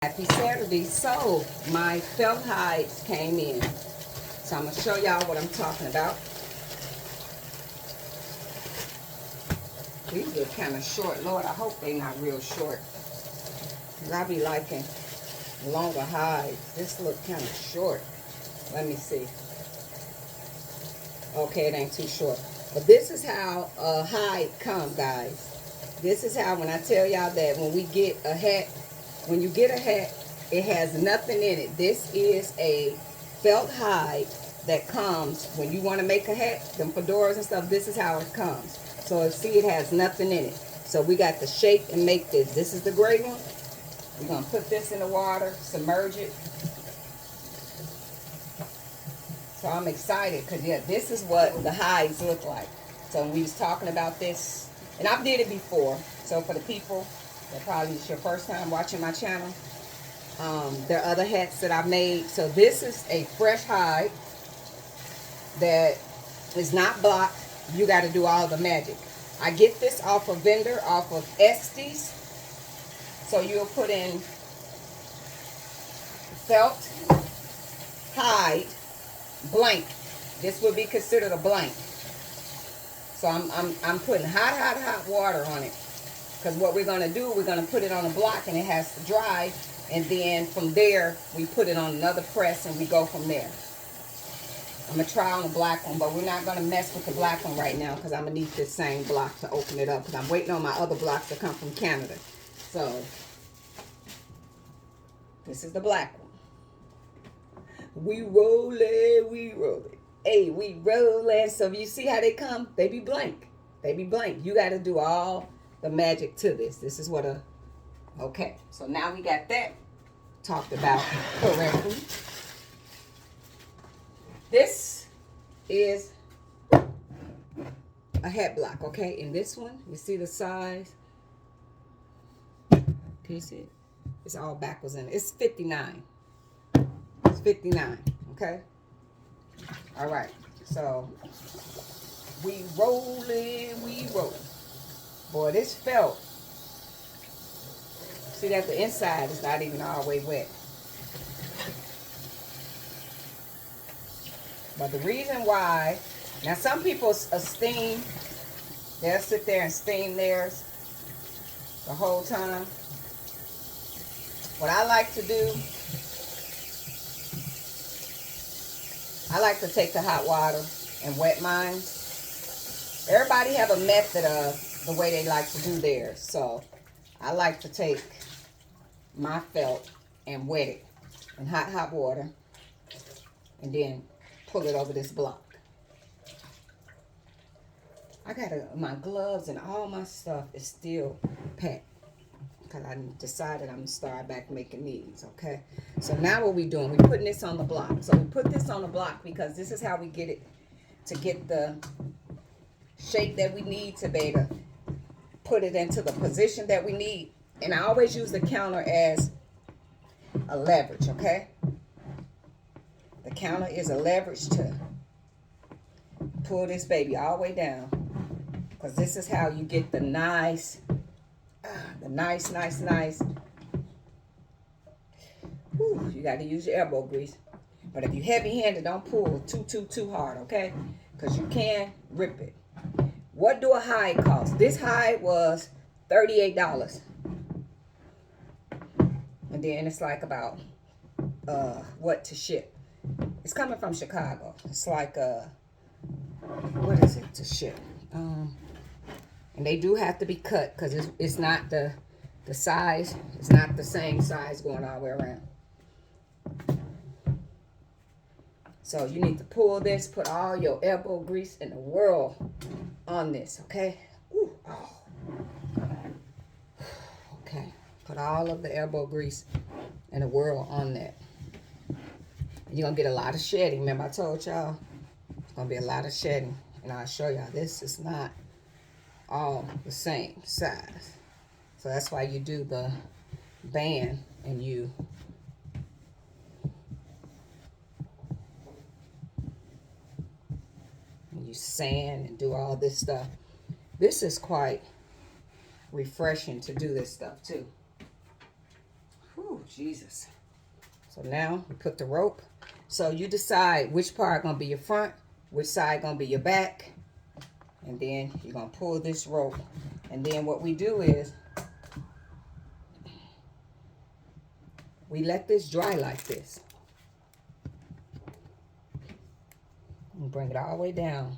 Happy Saturday. So my felt hides came in. So I'm going to show y'all what I'm talking about. These look kind of short. Lord, I hope they're not real short. Because I be liking longer hides. This look kind of short. Let me see. Okay, it ain't too short. But this is how a hide come, guys. This is how, when I tell y'all that when we get a hat, when you get a hat, it has nothing in it. This is a felt hide that comes when you want to make a hat, them fedoras and stuff. This is how it comes. So see, it has nothing in it. So we got to shake and make this. This is the gray one. We're going to put this in the water, submerge it. So I'm excited because, yeah, this is what the hides look like. So we was talking about this, and I've did it before. So for the people that probably is your first time watching my channel, there are other hats that I've made. So this is a fresh hide that is not blocked. You got to do all the magic. I get this off a vendor, off of Estes. So you'll put in felt hide blank. This would be considered a blank. So I'm putting hot water on it. Because what we're going to do, we're going to put it on a block and it has to dry. And then from there, we put it on another press and we go from there. I'm going to try on the black one, but we're not going to mess with the black one right now because I'm going to need this same block to open it up because I'm waiting on my other blocks to come from Canada. So, this is the black one. We roll it, we roll it. Hey, we rolling. So you see how they come? They be blank. They be blank. You got to do all the magic to this. This is what a... Okay, so now we got that talked about correctly. This is a hat block, okay? In this one, you see the size? Can you see it? It's all backwards in it. It's 59. It's 59, okay? All right, so we rolling, we rolling. Boy, this felt. See that the inside is not even all the way wet. But the reason why, now some people steam, they'll sit there and steam theirs the whole time. What I like to do, I like to take the hot water and wet mine. Everybody have a method of the way they like to do theirs. So I like to take my felt and wet it in hot water and then pull it over this block. I got my gloves and all my stuff is still packed because I decided I'm going to start back making these, okay? So now what we doing, we're putting this on the block. So we put this on the block because this is how we get it to get the shape that we need to be able to put it into the position that we need. And I always use the counter as a leverage, okay? The counter is a leverage to pull this baby all the way down. Because this is how you get the nice. Whew, you got to use your elbow grease. But if you're heavy-handed, don't pull too hard, okay? Because you can rip it. What do a hide cost? This hide was $38. And then it's like about, what to ship. It's coming from Chicago. It's like, what is it to ship? And they do have to be cut because it's not the size. It's not the same size going all the way around. So you need to pull this, put all your elbow grease in the world on this, okay? Ooh, oh. Okay, put all of the elbow grease in the world on that. You're going to get a lot of shedding. Remember I told y'all it's going to be a lot of shedding. And I'll show y'all this is not all the same size. So that's why you do the band and you sand and do all this stuff. This is quite refreshing to do this stuff too. Whew, Jesus. So now we put the rope. So you decide which part gonna be your front, which side gonna be your back, and then you're gonna pull this rope. And then what we do is we let this dry like this. And bring it all the way down.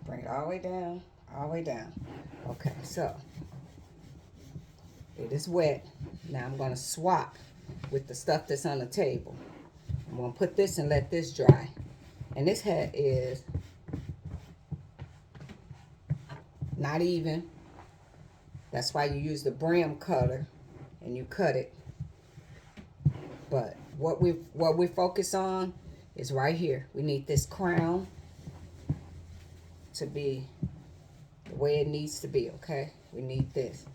Bring it all the way down, all the way down. Okay, so it is wet. Now I'm gonna swap with the stuff that's on the table. I'm gonna put this and let this dry. And this hat is not even. That's why you use the brim cutter and you cut it. But what we focus on is right here. We need this crown to be the way it needs to be, okay? We need this.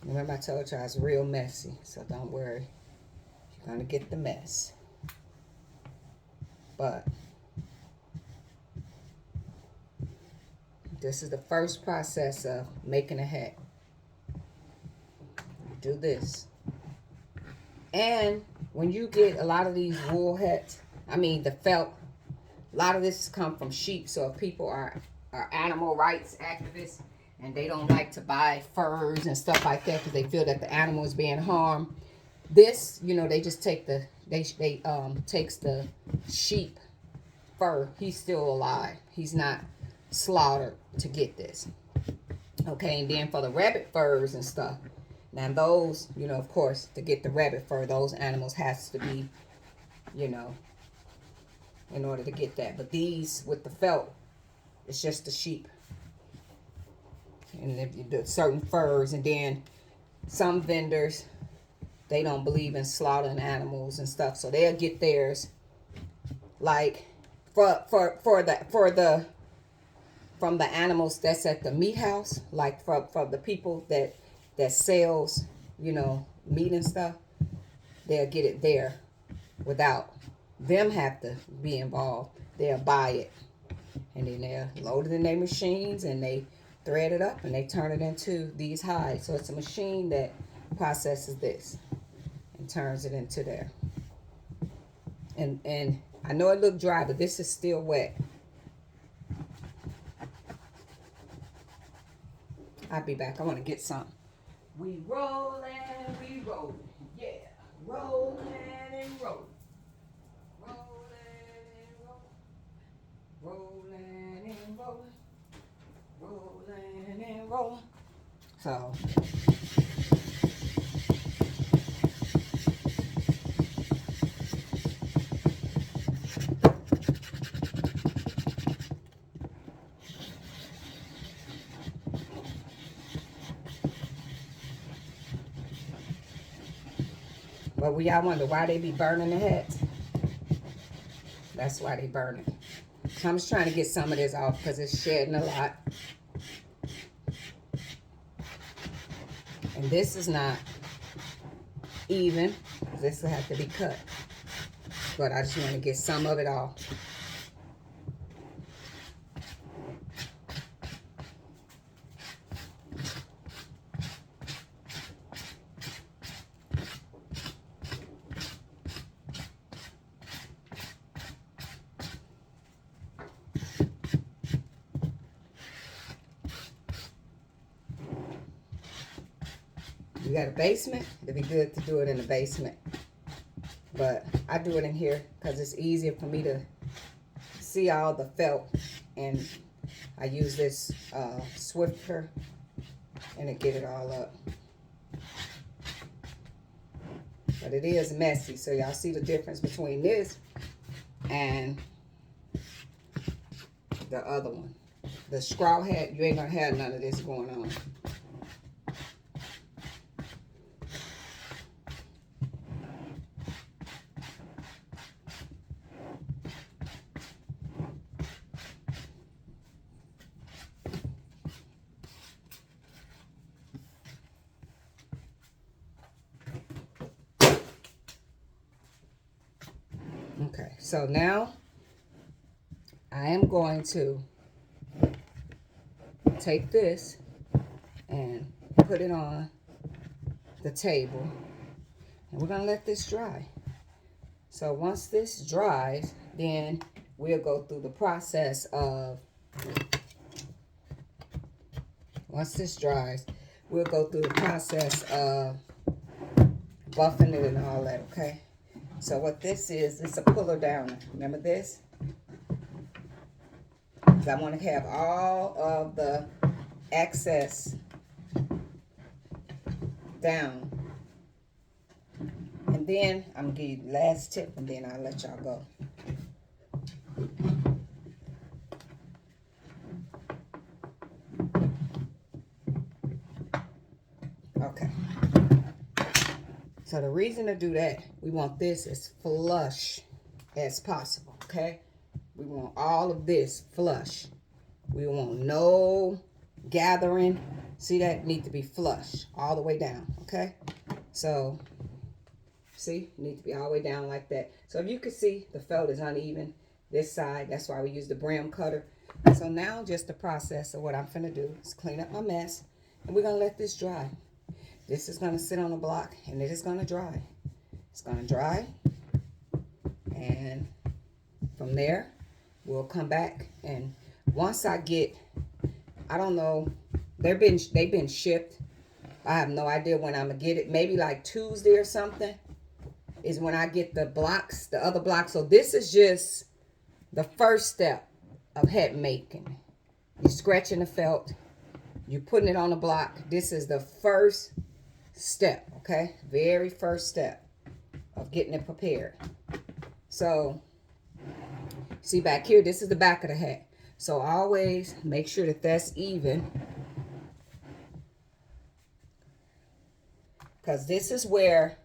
Remember I told you I was real messy, so don't worry. You're gonna get the mess. But this is the first process of making a hat. Do this. And when you get a lot of these wool hats, I mean the felt, a lot of this come from sheep. So if people are animal rights activists and they don't like to buy furs and stuff like that because they feel that the animal is being harmed, this, you know, they just take the, they takes the sheep fur. He's still alive. He's not slaughtered to get this. Okay, and then for the rabbit furs and stuff, now those, you know, of course, to get the rabbit fur, those animals has to be, you know, in order to get that. But these with the felt, it's just the sheep. And if you do certain furs, and then some vendors, they don't believe in slaughtering animals and stuff, so they'll get theirs like from the animals that's at the meat house, like for the people that sells, you know, meat and stuff, they'll get it there without them have to be involved. They'll buy it, and then they'll load it in their machines, and they thread it up, and they turn it into these hides. So it's a machine that processes this and turns it into there. And I know it looked dry, but this is still wet. I'll be back. I want to get some. We rollin', we rollin', yeah. Rollin' and rollin'. Rollin' and rollin'. Rollin' and rollin'. So but we all wonder why they be burning the hats. That's why they burn it. So I'm just trying to get some of this off because it's shedding a lot. And this is not even. This will have to be cut. But I just want to get some of it off. You got a basement? It'd be good to do it in the basement. But I do it in here because it's easier for me to see all the felt. And I use this Swiffer and it get it all up. But it is messy. So y'all see the difference between this and the other one. The straw hat, you ain't gonna have none of this going on. Okay, so now I am going to take this and put it on the table, and we're going to let this dry. So once this dries, then we'll go through the process of, once this dries, we'll go through the process of buffing it and all that, okay? So what this is, it's a puller downer. Remember this? Because I want to have all of the excess down. And then I'm going to give you the last tip, and then I'll let y'all go. Okay. So the reason to do that, we want this as flush as possible, okay? We want all of this flush. We want no gathering. See, that need to be flush all the way down, okay? So, see, need to be all the way down like that. So if you can see, the felt is uneven this side. That's why we use the brim cutter. So now just the process of what I'm finna do is clean up my mess, and we're gonna let this dry. This is gonna sit on a block, and it is gonna dry. It's gonna dry, and from there, we'll come back, and once I get, I don't know, they've been shipped. I have no idea when I'm gonna get it. Maybe like Tuesday or something is when I get the blocks, the other blocks. So this is just the first step of hat making. You're scratching the felt, you're putting it on the block. This is the first step, okay? Very first step of getting it prepared. So see back here, this is the back of the hat. So always make sure that that's even, because this is where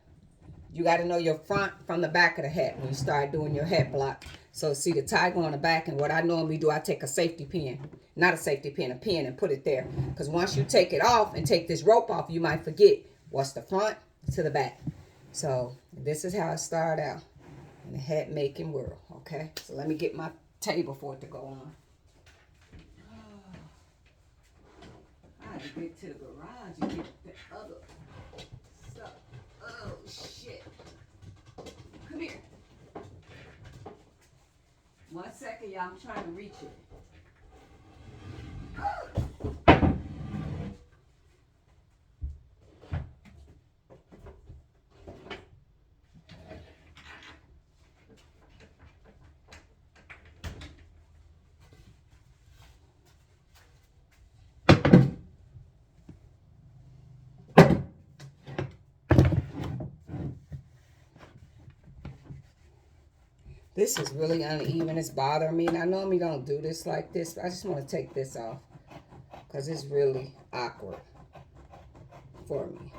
you got to know your front from the back of the hat when you start doing your hat block. So see the tie go on the back, and what I normally do, I take a safety pin, not a safety pin, a pin, and put it there. Because once you take it off and take this rope off, you might forget what's the front to the back. So this is how it started out in the hat making world, okay? So let me get my table for it to go on. I had to get to the garage and get the other stuff. Oh, shit. Come here. 1 second, y'all. I'm trying to reach it. This is really uneven. It's bothering me. And I normally don't do this like this, but I just want to take this off because it's really awkward for me.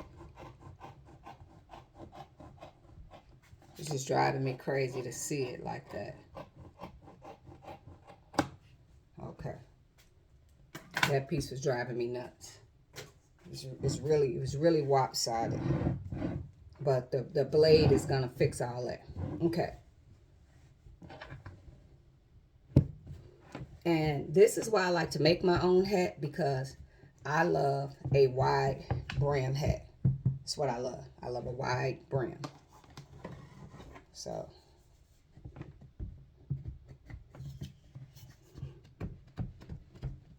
It's just driving me crazy to see it like that. Okay. That piece was driving me nuts. It was really lopsided. But the blade is going to fix all that. Okay. And this is why I like to make my own hat, because I love a wide brim hat. That's what I love. I love a wide brim. So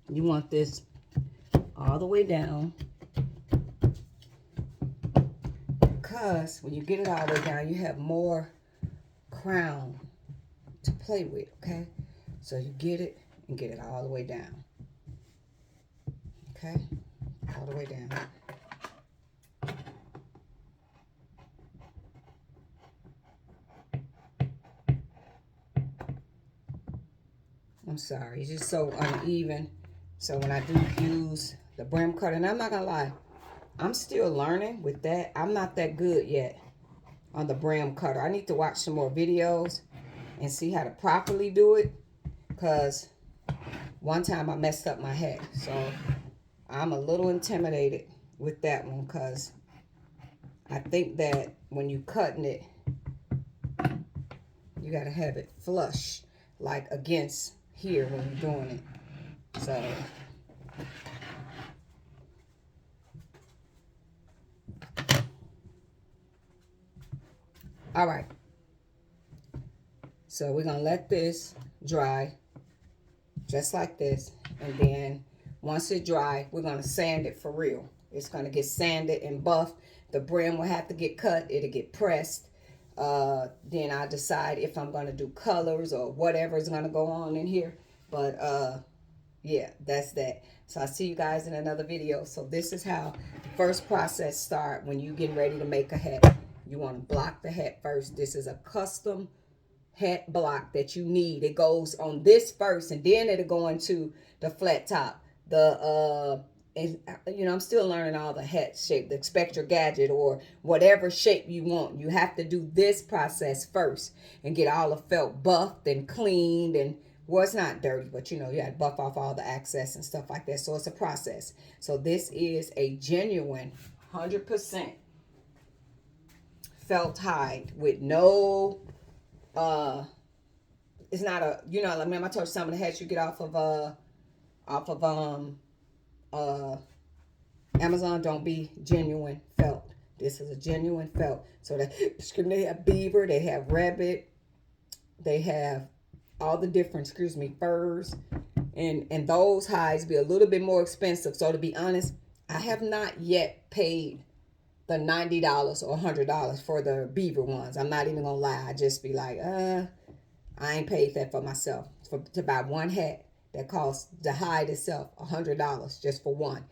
you want this all the way down, because when you get it all the way down, you have more crown to play with, okay? So you get it and get it all the way down. Okay? All the way down. I'm sorry, it's just so uneven. So when I do use the brim cutter, and I'm not gonna lie, I'm still learning with that. I'm not that good yet on the brim cutter. I need to watch some more videos and see how to properly do it, because one time I messed up my hat. So I'm a little intimidated with that one, because I think that when you cutting it, you gotta have it flush, like against here when you're doing it. So all right, so we're gonna let this dry just like this, and then once it dry, we're gonna sand it for real. It's gonna get sanded and buffed. The brim will have to get cut, it'll get pressed. Then I decide if I'm gonna do colors or whatever is gonna go on in here. But yeah, that's that. So I'll see you guys in another video. So this is how the first process start when you getting ready to make a hat. You want to block the hat first. This is a custom hat block that you need. It goes on this first, and then it'll go into the flat top. And you know, I'm still learning all the hat shape, the Spectra Gadget or whatever shape you want. You have to do this process first and get all the felt buffed and cleaned, and well, it's not dirty, but you know, you have to buff off all the excess and stuff like that. So it's a process. So this is a genuine 100% felt hide with no it's not a, you know, like, remember I told you some of the hats you get off of Amazon don't be genuine felt. This is a genuine felt. So they have beaver, they have rabbit, they have all the different, furs, and those hides be a little bit more expensive. So to be honest, I have not yet paid the $90 or $100 for the beaver ones. I'm not even gonna lie. I just be like, I ain't paid that for myself. To buy one hat that costs the hide itself $100 just for one.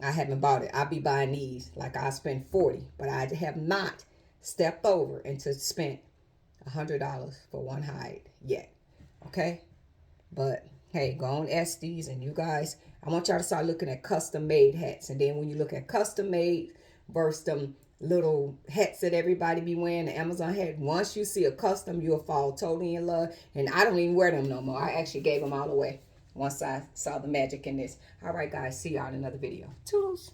I haven't bought it. I'll be buying these. Like I spent $40, but I have not stepped over into spent $100 for one hide yet. Okay? But hey, go on Estes, and you guys, I want y'all to start looking at custom made hats. And then when you look at custom made versus them little hats that everybody be wearing, the Amazon hat, once you see a custom, you'll fall totally in love. And I don't even wear them no more. I actually gave them all away once I saw the magic in this. All right, guys, see y'all in another video. Toodles.